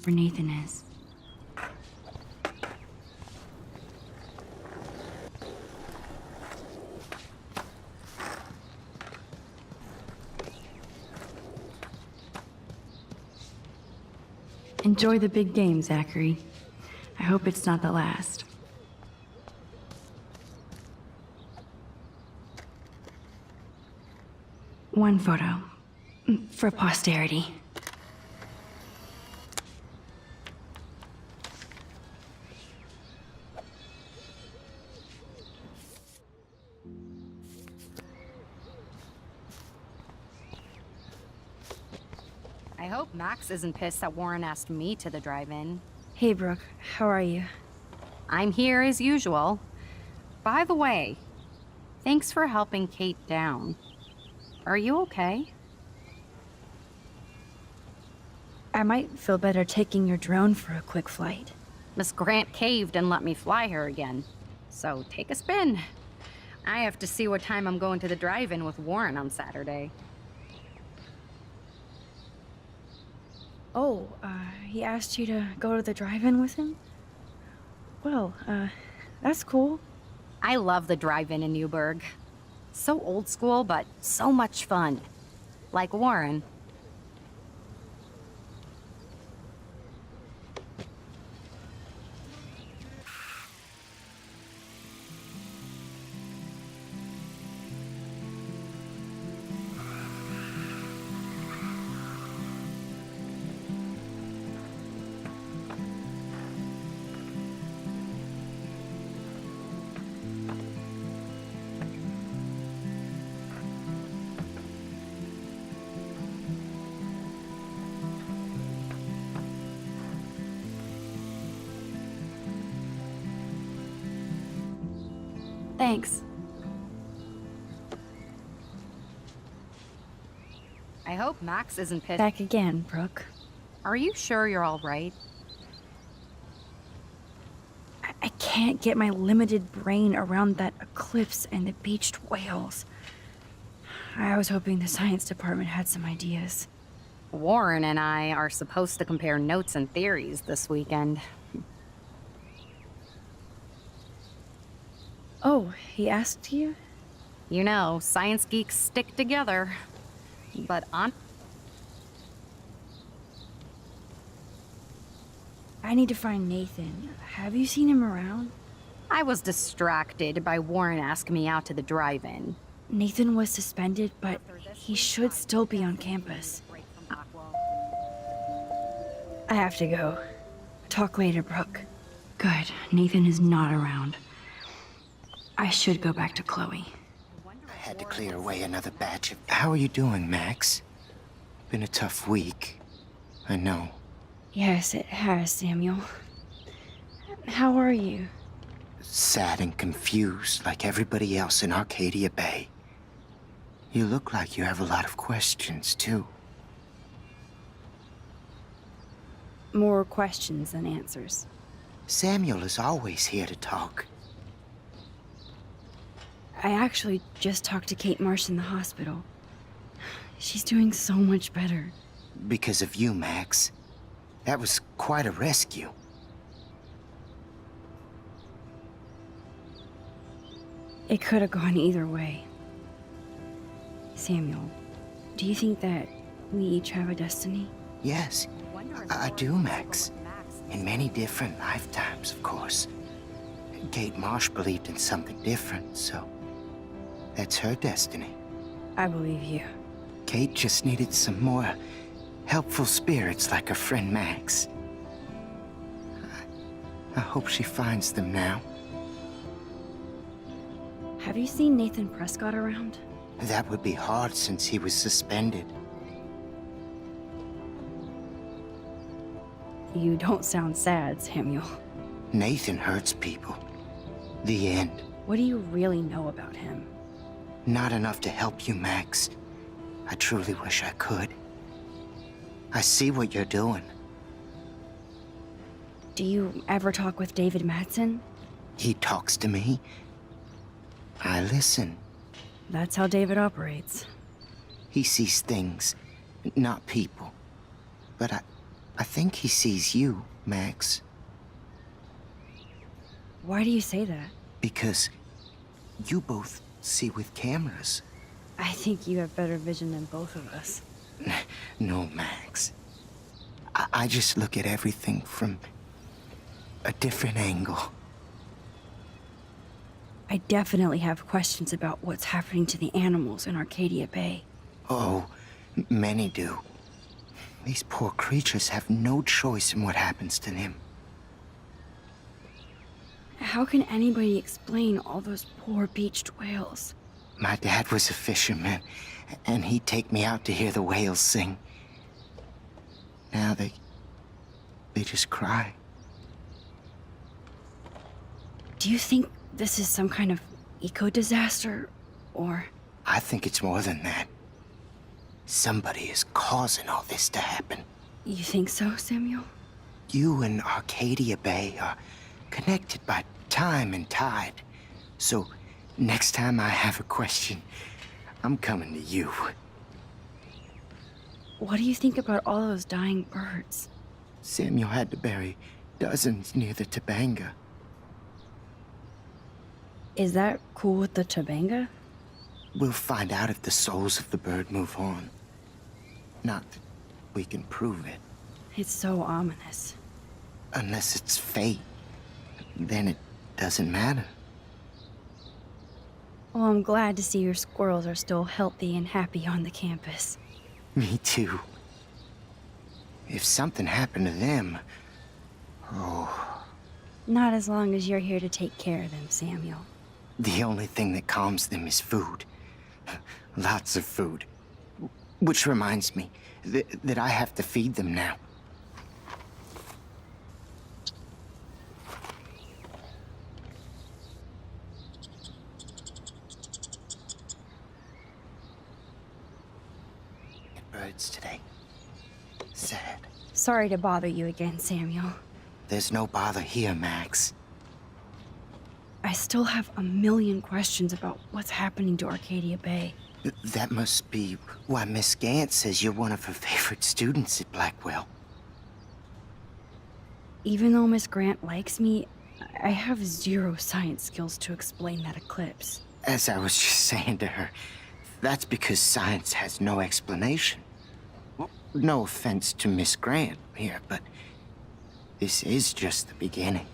where Nathan is. Enjoy the big game, Zachary. I hope it's not the last. One photo. For posterity. I hope Max isn't pissed that Warren asked me to the drive-in. Hey, Brooke. How are you? I'm here as usual. By the way, thanks for helping Kate down. Are you okay? I might feel better taking your drone for a quick flight. Miss Grant caved and let me fly her again. So take a spin. I have to see what time I'm going to the drive-in with Warren on Saturday. Oh, he asked you to go to the drive-in with him? Well, that's cool. I love the drive-in in Newburgh. So old school, but so much fun. Like Warren. Thanks. I hope Max isn't pissed. Back again, Brooke. Are you sure you're all right? I can't get my limited brain around that eclipse and the beached whales. I was hoping the science department had some ideas. Warren and I are supposed to compare notes and theories this weekend. Oh, he asked you? You know, science geeks stick together. But I need to find Nathan. Have you seen him around? I was distracted by Warren asking me out to the drive-in. Nathan was suspended, but he should still be on campus. I have to go. Talk later, Brooke. Good. Nathan is not around. I should go back to Chloe. I had to clear away another batch of... How are you doing, Max? Been a tough week. I know. Yes, it has, Samuel. How are you? Sad and confused like everybody else in Arcadia Bay. You look like you have a lot of questions, too. More questions than answers. Samuel is always here to talk. I actually just talked to Kate Marsh in the hospital. She's doing so much better. Because of you, Max. That was quite a rescue. It could have gone either way. Samuel, do you think that we each have a destiny? Yes, I do, Max. In many different lifetimes, of course. Kate Marsh believed in something different, so that's her destiny. I believe you. Kate just needed some more helpful spirits like her friend Max. I hope she finds them now. Have you seen Nathan Prescott around? That would be hard since he was suspended. You don't sound sad, Samuel. Nathan hurts people. The end. What do you really know about him? Not enough to help you, Max. I truly wish I could. I see what you're doing. Do you ever talk with David Madsen? He talks to me. I listen. That's how David operates. He sees things, not people. But I think he sees you, Max. Why do you say that? Because you both see with cameras. I think you have better vision than both of us. No, Max. I just look at everything from a different angle. I definitely have questions about what's happening to the animals in Arcadia Bay. Oh, many do. These poor creatures have no choice in what happens to them. How can anybody explain all those poor beached whales? My dad was a fisherman, and he'd take me out to hear the whales sing. Now they just cry. Do you think this is some kind of eco-disaster, or... I think it's more than that. Somebody is causing all this to happen. You think so, Samuel? You and Arcadia Bay are connected by time and tide. So, next time I have a question, I'm coming to you. What do you think about all those dying birds? Samuel had to bury dozens near the Tabanga. Is that cool with the Tabanga? We'll find out if the souls of the bird move on. Not that we can prove it. It's so ominous. Unless it's fate, then it doesn't matter. Well, I'm glad to see your squirrels are still healthy and happy on the campus. Me too. If something happened to them, oh, Not as long as you're here to take care of them, Samuel. the only thing that calms them is food. Lots of food. Which reminds me that I have to feed them now. Birds today. Sad. Sorry to bother you again, Samuel. There's no bother here, Max. I still have a million questions about what's happening to Arcadia Bay. That must be why Miss Gant says you're one of her favorite students at Blackwell. Even though Miss Grant likes me, I have zero science skills to explain that eclipse. As I was just saying to her, that's because science has no explanation. No offense to Miss Grant here, but this is just the beginning.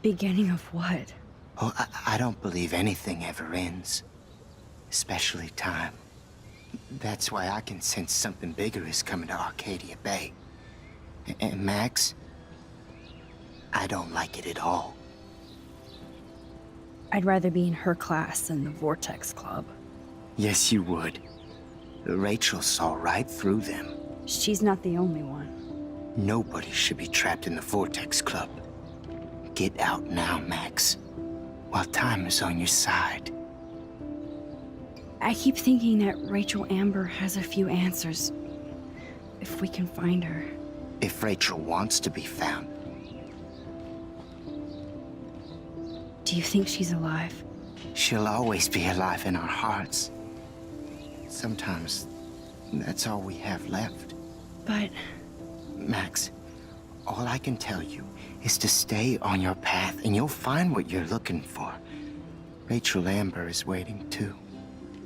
Beginning of what? Oh, I don't believe anything ever ends. Especially time. That's why I can sense something bigger is coming to Arcadia Bay. And Max, I don't like it at all. I'd rather be in her class than the Vortex Club. Yes, you would. Rachel saw right through them. She's not the only one. Nobody should be trapped in the Vortex Club. Get out now, Max, while time is on your side. I keep thinking that Rachel Amber has a few answers. If we can find her. If Rachel wants to be found. Do you think she's alive? She'll always be alive in our hearts. Sometimes, that's all we have left. But Max, all I can tell you is to stay on your path and you'll find what you're looking for. Rachel Amber is waiting too.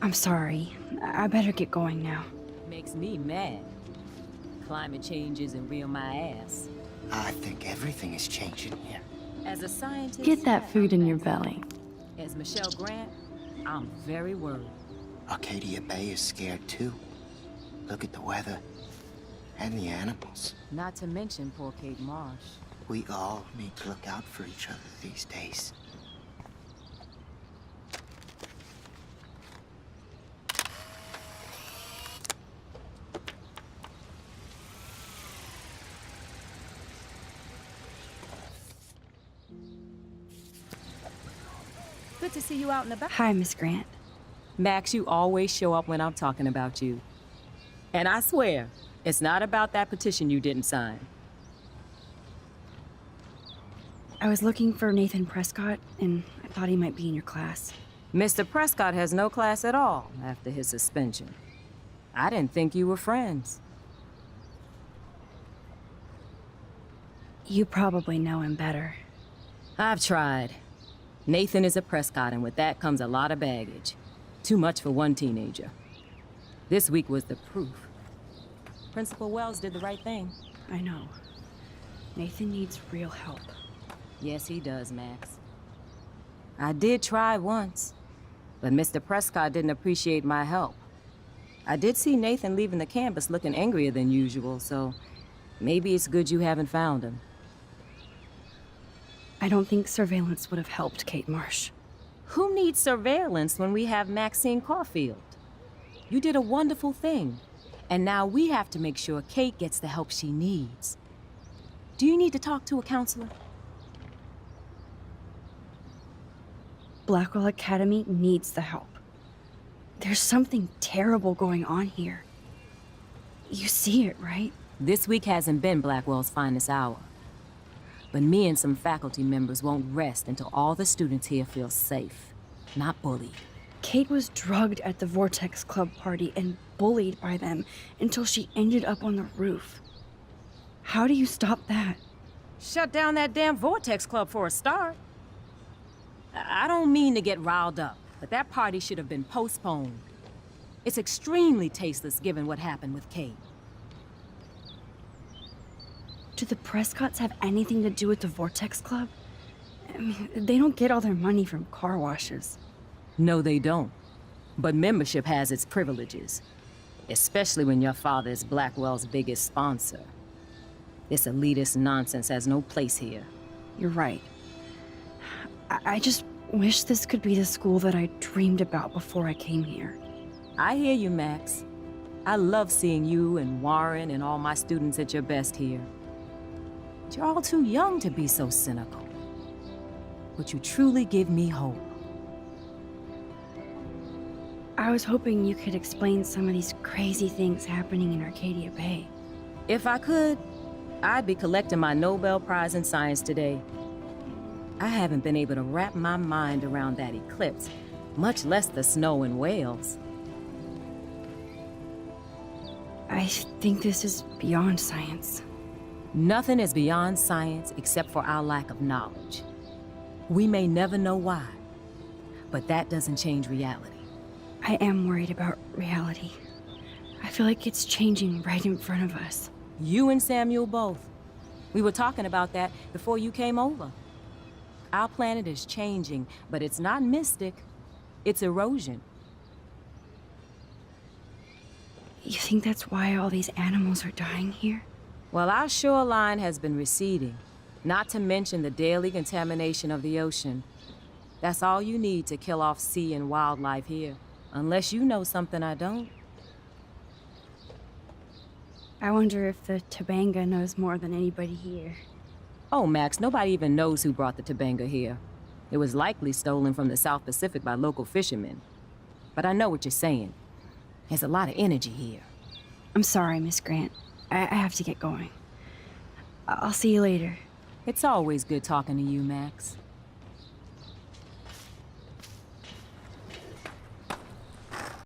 I'm sorry. I better get going now. Makes me mad. Climate change isn't real my ass. I think everything is changing here. As a scientist... Get that food in your belly. As Michelle Grant, I'm very worried. Arcadia Bay is scared too. Look at the weather. And the animals. Not to mention poor Kate Marsh. We all need to look out for each other these days. Good to see you out and about. Hi, Miss Grant. Max, you always show up when I'm talking about you. And I swear, it's not about that petition you didn't sign. I was looking for Nathan Prescott, and I thought he might be in your class. Mr. Prescott has no class at all after his suspension. I didn't think you were friends. You probably know him better. I've tried. Nathan is a Prescott, and with that comes a lot of baggage. Too much for one teenager. This week was the proof. Principal Wells did the right thing. I know. Nathan needs real help. Yes, he does, Max. I did try once, but Mr. Prescott didn't appreciate my help. I did see Nathan leaving the campus looking angrier than usual, so maybe it's good you haven't found him. I don't think surveillance would have helped Kate Marsh. Who needs surveillance when we have Maxine Caulfield? You did a wonderful thing, and now we have to make sure Kate gets the help she needs. Do you need to talk to a counselor? Blackwell Academy needs the help. There's something terrible going on here. You see it, right? This week hasn't been Blackwell's finest hour. But me and some faculty members won't rest until all the students here feel safe, not bullied. Kate was drugged at the Vortex Club party and bullied by them until she ended up on the roof. How do you stop that? Shut down that damn Vortex Club for a start. I don't mean to get riled up, but that party should have been postponed. It's extremely tasteless given what happened with Kate. Do the Prescotts have anything to do with the Vortex Club? I mean, they don't get all their money from car washes. No, they don't. But membership has its privileges. Especially when your father is Blackwell's biggest sponsor. This elitist nonsense has no place here. You're right. I just wish this could be the school that I dreamed about before I came here. I hear you, Max. I love seeing you and Warren and all my students at your best here. But you're all too young to be so cynical. But you truly give me hope. I was hoping you could explain some of these crazy things happening in Arcadia Bay. If I could, I'd be collecting my Nobel Prize in Science today. I haven't been able to wrap my mind around that eclipse, much less the snow in Wales. I think this is beyond science. Nothing is beyond science except for our lack of knowledge. We may never know why, but that doesn't change reality. I am worried about reality. I feel like it's changing right in front of us. You and Samuel both. We were talking about that before you came over. Our planet is changing, but it's not mystic. It's erosion. You think that's why all these animals are dying here? Well, our shoreline has been receding, not to mention the daily contamination of the ocean. That's all you need to kill off sea and wildlife here, unless you know something I don't. I wonder if the Tobanga knows more than anybody here. Oh, Max, nobody even knows who brought the Tobanga here. It was likely stolen from the South Pacific by local fishermen. But I know what you're saying. There's a lot of energy here. I'm sorry, Miss Grant. I have to get going. I'll see you later. It's always good talking to you, Max.